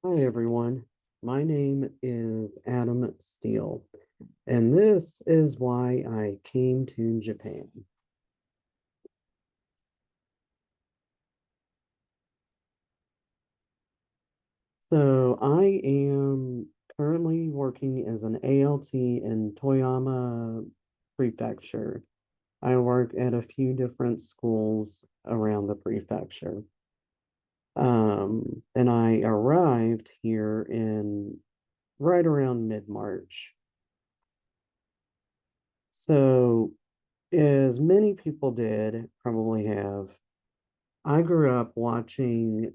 Hi, everyone. My name is Adam Steele, and this is why I came to Japan. So, I am currently working as an ALT in Toyama Prefecture. I work at a few different schools around the prefecture. And I arrived here in right around mid-March. So, as many people did, probably have, I grew up watching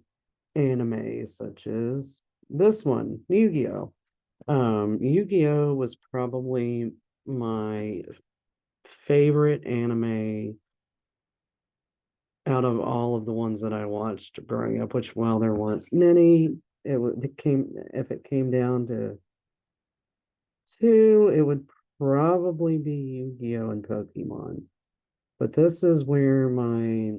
anime such as this one, Yu-Gi-Oh! Yu-Gi-Oh! Was probably my favorite anime out of all of the ones that I watched growing up, which while there weren't many, it came if it came down to two, it would probably be Yu-Gi-Oh! And Pokemon. But this is where my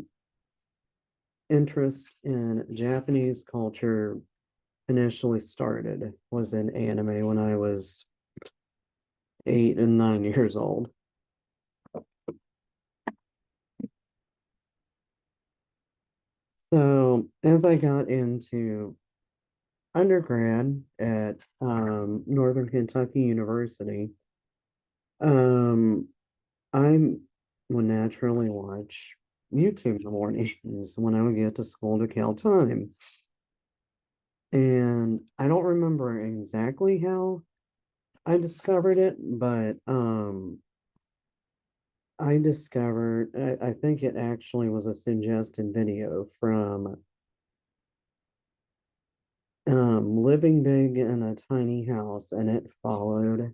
interest in Japanese culture initially started was in anime when I was 8 and 9 years old. So as I got into undergrad at Northern Kentucky University, um, I would naturally watch YouTube in the mornings when I would get to school to kill time. And I don't remember exactly how I discovered it, but I think it actually was a suggested video from living big in a tiny house, and it followed,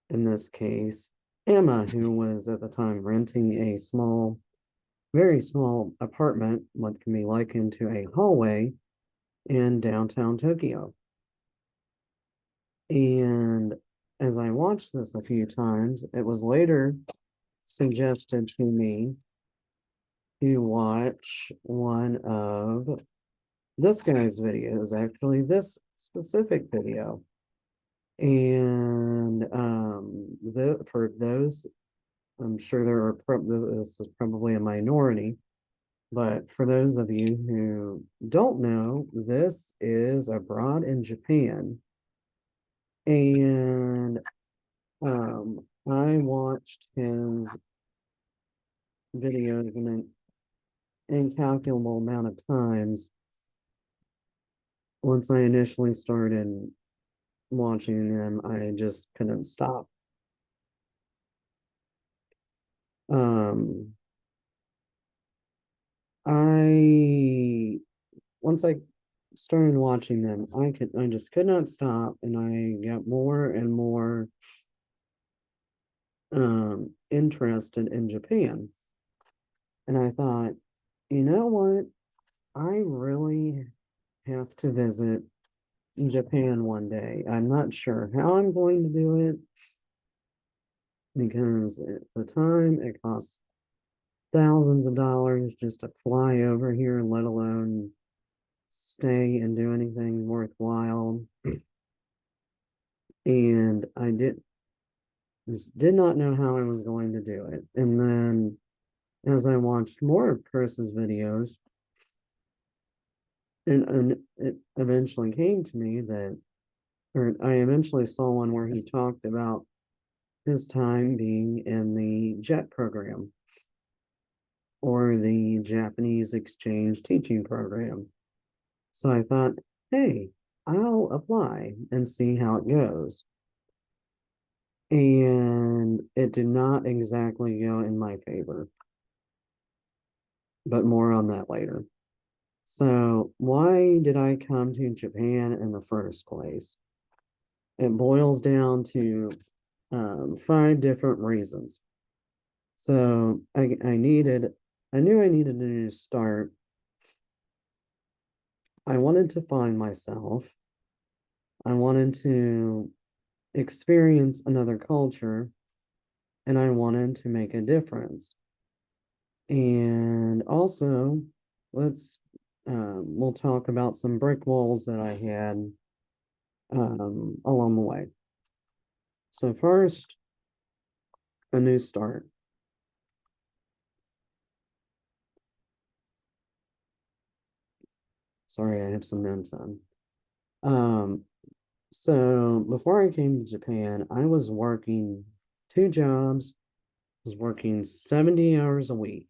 in this case, Emma, who was at the time renting a small, very small apartment, what can be likened to a hallway in downtown Tokyo. And as I watched this a few times, it was later suggested to me to watch one of this guy's videos, actually, this specific video. And for those, I'm sure this is probably a minority, but for those of you who don't know, this is abroad in Japan. And I watched his videos an incalculable amount of times once I initially started watching them. I just couldn't stop. Um, I once I started watching them, I just could not stop, and I got more and more interested in Japan. And I thought, you know what? I really have to visit Japan one day. I'm not sure how I'm going to do it because at the time it costs thousands of dollars just to fly over here, let alone stay and do anything worthwhile. And I just did not know how I was going to do it. And then as I watched more of Chris's videos, and it eventually came to me that, or I eventually saw one where he talked about his time being in the JET program or the Japanese exchange teaching program. So I thought, hey, I'll apply and see how it goes. And it did not exactly go in my favor, but more on that later. So, why did I come to Japan in the first place? It boils down to five different reasons. So, I knew I needed a new start. I wanted to find myself. I wanted to experience another culture, and I wanted to make a difference. And also, let's we'll talk about some brick walls that I had along the way. So first, a new start. Sorry, I have some notes on. Um, so before I came to Japan, I was working two jobs, was working 70 hours a week,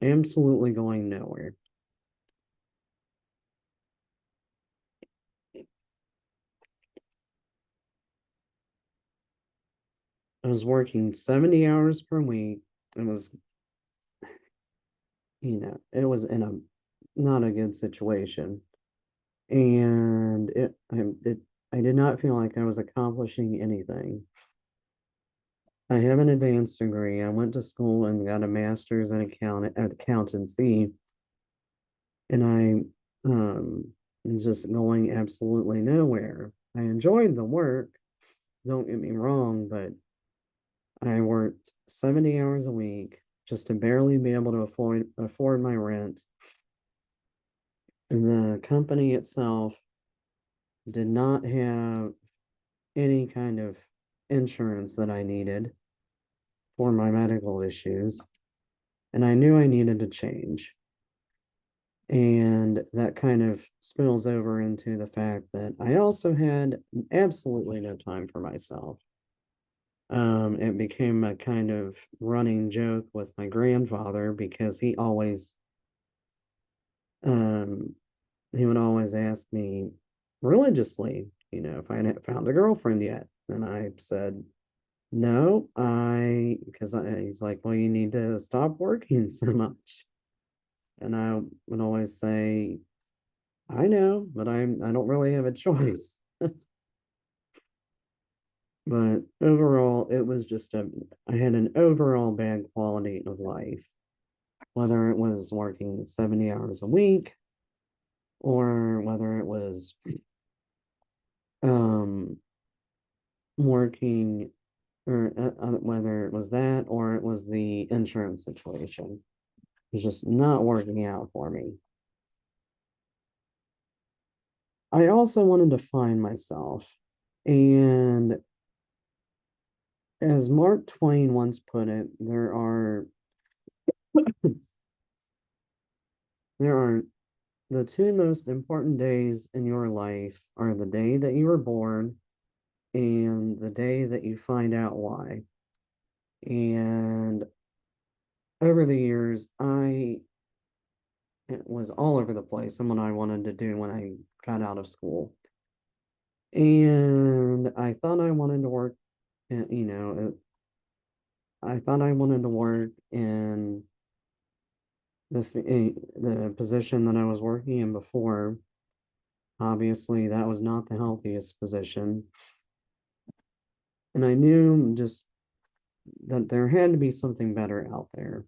absolutely going nowhere. I was working 70 hours per week. It was, it was in a not a good situation. And I did not feel like I was accomplishing anything. I have an advanced degree. I went to school and got a master's in accountancy, and just going absolutely nowhere. I enjoyed the work, don't get me wrong, but I worked 70 hours a week just to barely be able to afford my rent. And the company itself did not have any kind of insurance that I needed for my medical issues. And I knew I needed to change. And that kind of spills over into the fact that I also had absolutely no time for myself. It became a kind of running joke with my grandfather because um, he would always ask me religiously, if I hadn't found a girlfriend yet. And I said, no, he's like, well, you need to stop working so much. And I would always say, I know, but I don't really have a choice. But overall, it was I had an overall bad quality of life, whether it was working 70 hours a week or whether it was um, working or whether it was that or it was the insurance situation. It was just not working out for me. I also wanted to find myself. And as Mark Twain once put it, there are the two most important days in your life are the day that you were born and the day that you find out why. And over the years, I it was all over the place and what I wanted to do when I got out of school. And I thought I wanted to work, I thought I wanted to work in the position that I was working in before. Obviously, that was not the healthiest position. And I knew just that there had to be something better out there.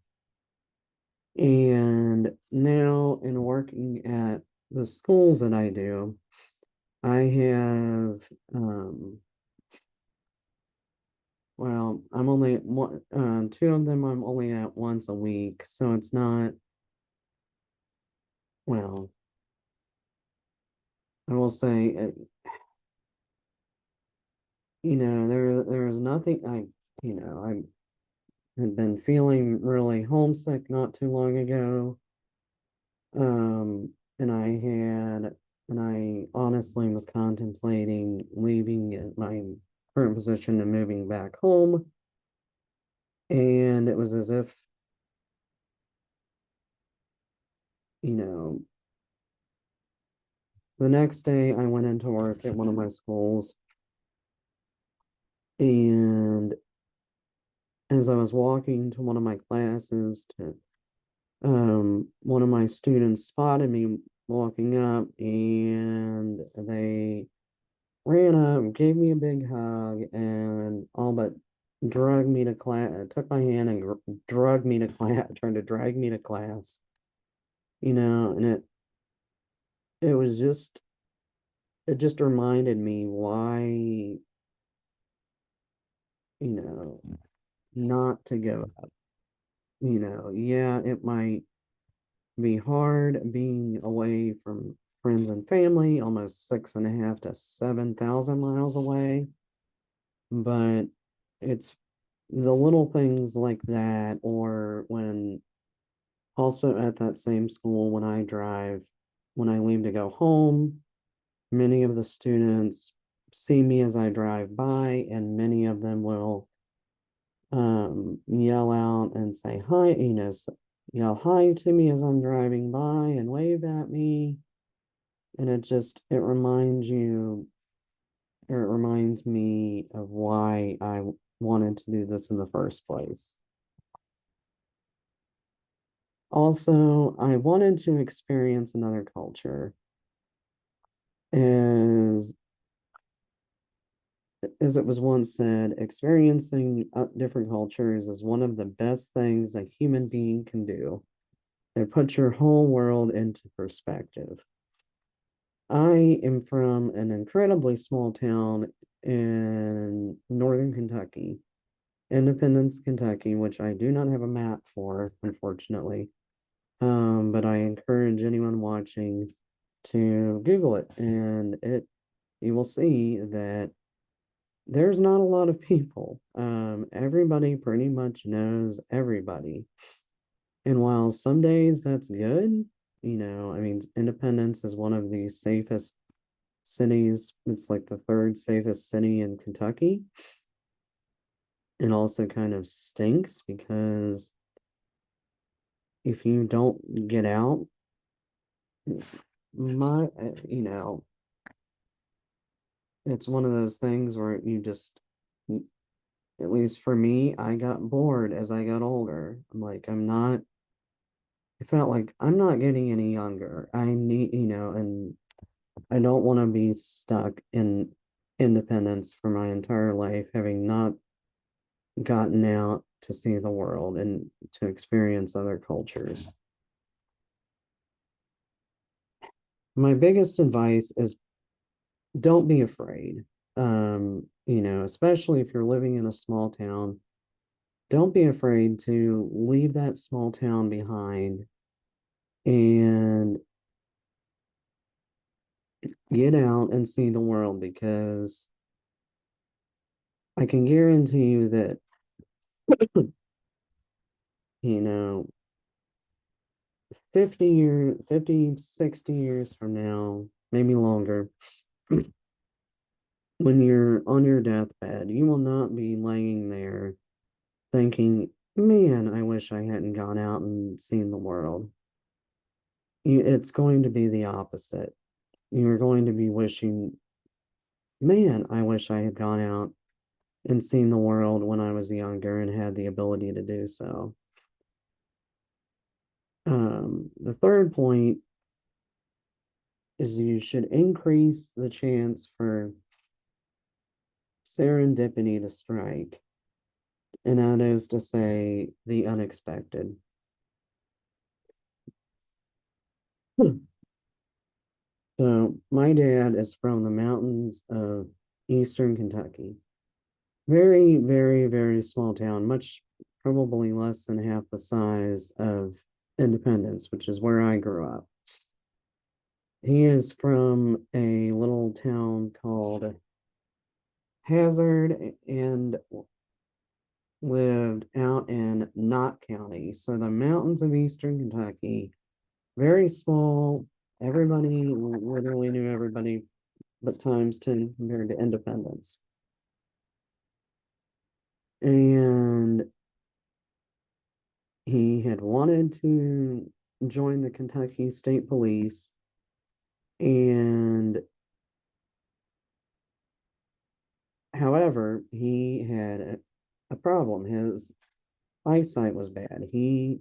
And now, in working at the schools that I do, I have, I'm only one, two of them I'm only at once a week. So it's not, well, I will say, there was nothing I had been feeling really homesick not too long ago. And I honestly was contemplating leaving my current position and moving back home. And it was as if, you know, the next day I went into work at one of my schools. And as I was walking to one of my classes one of my students spotted me walking up and they ran up, gave me a big hug, and all but dragged me to class, took my hand and dragged me to class, trying to drag me to class, and it just reminded me why, you know, not to go up, yeah, it might. be hard being away from friends and family, almost 6.5 to 7,000 miles away. But it's the little things like that, or when also at that same school, when I leave to go home, many of the students see me as I drive by, and many of them will yell out and say hi, yell hi to me as I'm driving by and wave at me. And it reminds me of why I wanted to do this in the first place. Also, I wanted to experience another culture. As as it was once said, experiencing different cultures is one of the best things a human being can do. It puts your whole world into perspective. I am from an incredibly small town in northern Kentucky, Independence, Kentucky, which I do not have a map for, unfortunately. But I encourage anyone watching to Google it, and you will see that there's not a lot of people. Everybody pretty much knows everybody. And while some days that's good, I mean, Independence is one of the safest cities. It's like the third safest city in Kentucky. It also kind of stinks because if you don't get out, my, it's one of those things where at least for me, I got bored as I got older. I felt like I'm not getting any younger. And I don't want to be stuck in independence for my entire life, having not gotten out to see the world and to experience other cultures. My biggest advice is don't be afraid. Especially if you're living in a small town, don't be afraid to leave that small town behind and get out and see the world, because I can guarantee you that, you know, 50, 60 years from now, maybe longer, when you're on your deathbed, you will not be laying there thinking, man, I wish I hadn't gone out and seen the world. It's going to be the opposite. You're going to be wishing, man, I wish I had gone out and seen the world when I was younger and had the ability to do so. The third point is you should increase the chance for serendipity to strike, and that is to say, the unexpected. So, my dad is from the mountains of eastern Kentucky. Very, very, very small town, probably less than half the size of Independence, which is where I grew up. He is from a little town called Hazard and lived out in Knott County. So the mountains of eastern Kentucky, very small. Everybody literally knew everybody, but times 10 compared to Independence. And he had wanted to join the Kentucky State Police, and however, he had a problem. His eyesight was bad. He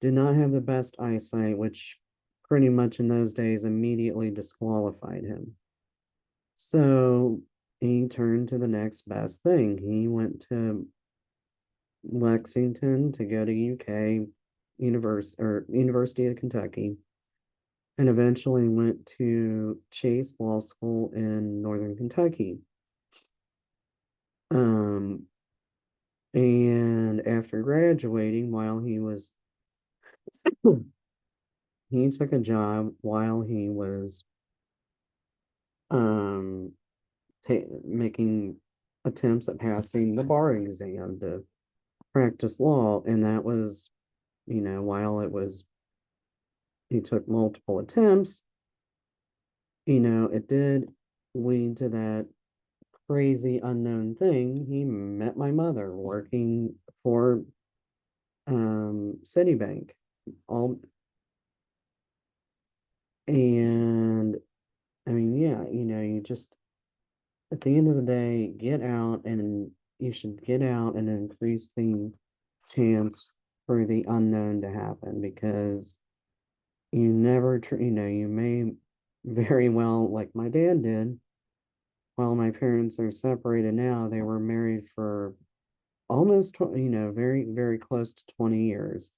did not have the best eyesight, which pretty much in those days immediately disqualified him. So he turned to the next best thing. He went to Lexington to go to University of Kentucky, and eventually went to Chase Law School in Northern Kentucky. Um, and after graduating, while he was he took a job while he was um making attempts at passing the bar exam to practice law, and that was, while it was he took multiple attempts, it did lead to that crazy unknown thing. He met my mother working for Citibank. All and I mean, yeah, you just at the end of the day, get out, and you should get out and increase the chance for the unknown to happen, because you may very well, like my dad did, while my parents are separated now, they were married for almost, very, very close to 20 years.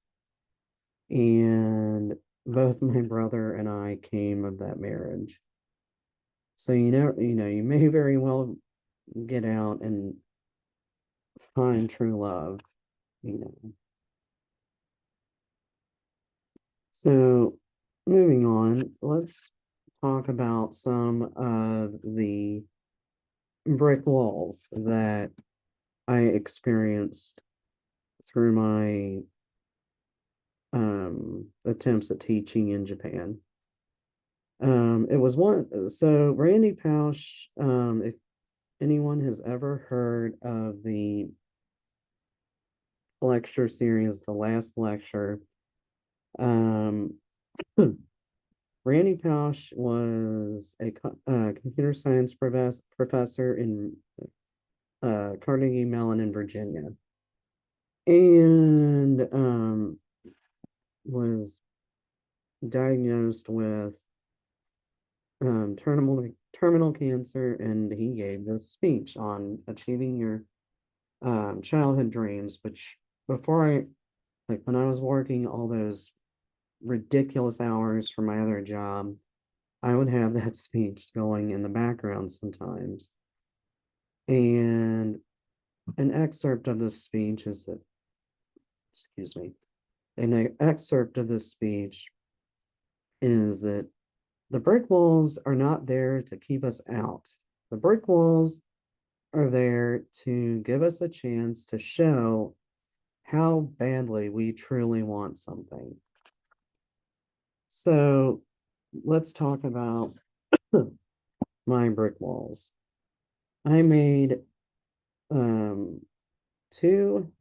And both my brother and I came of that marriage. So, you may very well get out and find true love, you know. So, moving on, let's talk about some of the brick walls that I experienced through my attempts at teaching in Japan. It was one, so Randy Pausch, if anyone has ever heard of the lecture series, The Last Lecture, um, Randy Pausch was a computer science professor in Carnegie Mellon in Virginia, and was diagnosed with terminal cancer, and he gave this speech on achieving your childhood dreams. Which before like when I was working all those ridiculous hours for my other job, I would have that speech going in the background sometimes. And an excerpt of this speech is that, excuse me, an excerpt of this speech is that the brick walls are not there to keep us out. The brick walls are there to give us a chance to show how badly we truly want something. So let's talk about my brick walls. I made um, two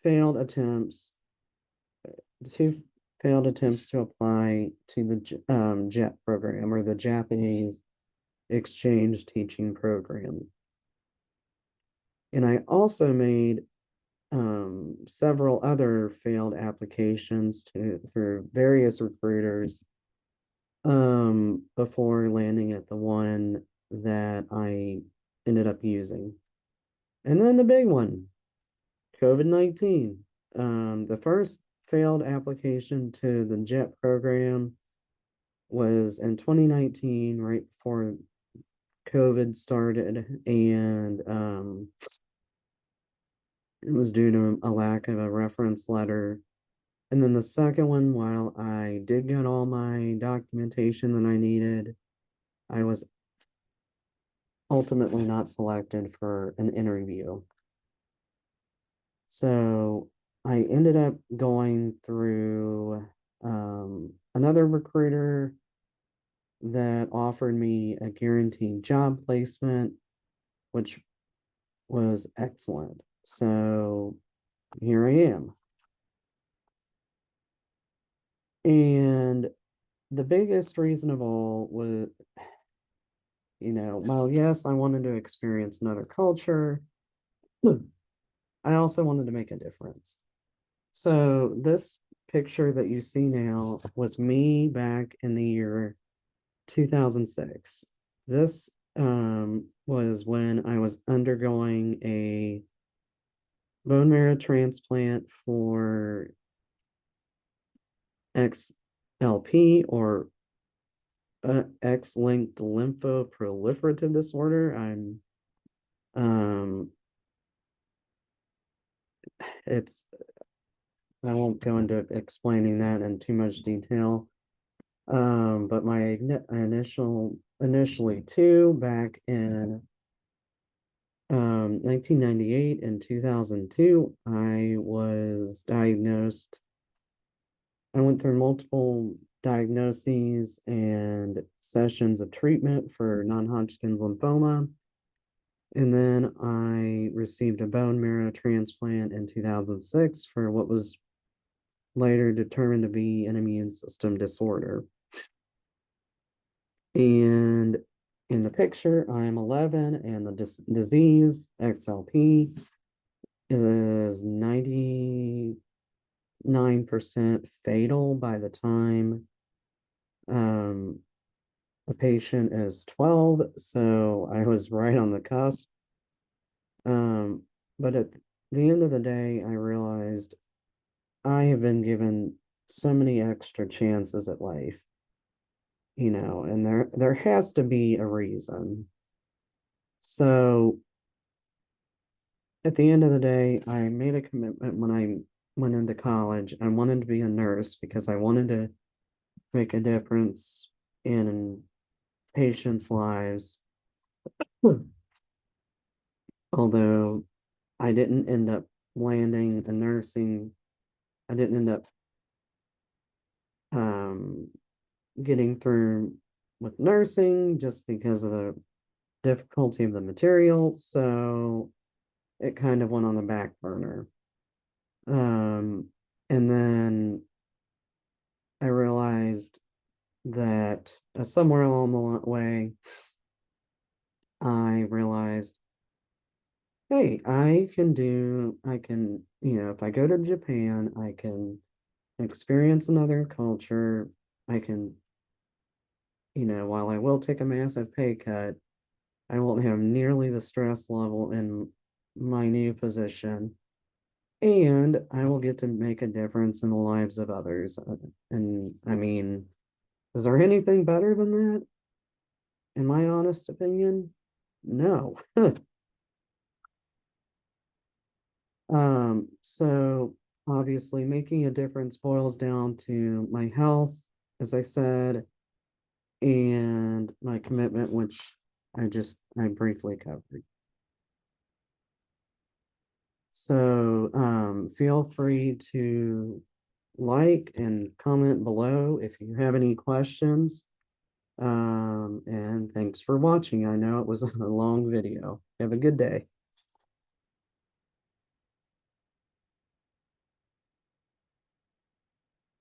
failed attempts, two failed attempts to apply to the JET program, or the Japanese Exchange Teaching Program. And I also made several other failed applications through various recruiters before landing at the one that I ended up using. And then the big one, COVID-19. The first failed application to the JET program was in 2019, right before COVID started, and it was due to a lack of a reference letter. And then the second one, while I did get all my documentation that I needed, I was ultimately not selected for an interview. So I ended up going through another recruiter that offered me a guaranteed job placement, which was excellent. So here I am. And the biggest reason of all was, well, yes, I wanted to experience another culture. I also wanted to make a difference. So this picture that you see now was me back in the year 2006. This was when I was undergoing a bone marrow transplant for XLP, or X-linked lymphoproliferative disorder. Um, it's I won't go into explaining that in too much detail, But my initially two back in 1998 and 2002, I was diagnosed. I went through multiple diagnoses and sessions of treatment for non-Hodgkin's lymphoma. And then I received a bone marrow transplant in 2006 for what was later determined to be an immune system disorder. And in the picture, I am 11, and the disease, XLP, is 99% fatal by the time um, a patient is 12. So I was right on the cusp. But at the end of the day, I realized I have been given so many extra chances at life, and there has to be a reason. So at the end of the day, I made a commitment when I went into college. I wanted to be a nurse because I wanted to make a difference in patients' lives. Although I didn't end up landing a nursing, I didn't end up um, getting through with nursing just because of the difficulty of the material. So it kind of went on the back burner. Um, and then I realized that somewhere along the way, I realized, hey, if I go to Japan, I can experience another culture. I can, while I will take a massive pay cut, I won't have nearly the stress level in my new position. And I will get to make a difference in the lives of others. And I mean, is there anything better than that? In my honest opinion, no. So obviously making a difference boils down to my health, as I said, and my commitment, which I briefly covered. So feel free to like and comment below if you have any questions. And thanks for watching. I know it was a long video. Have a good day.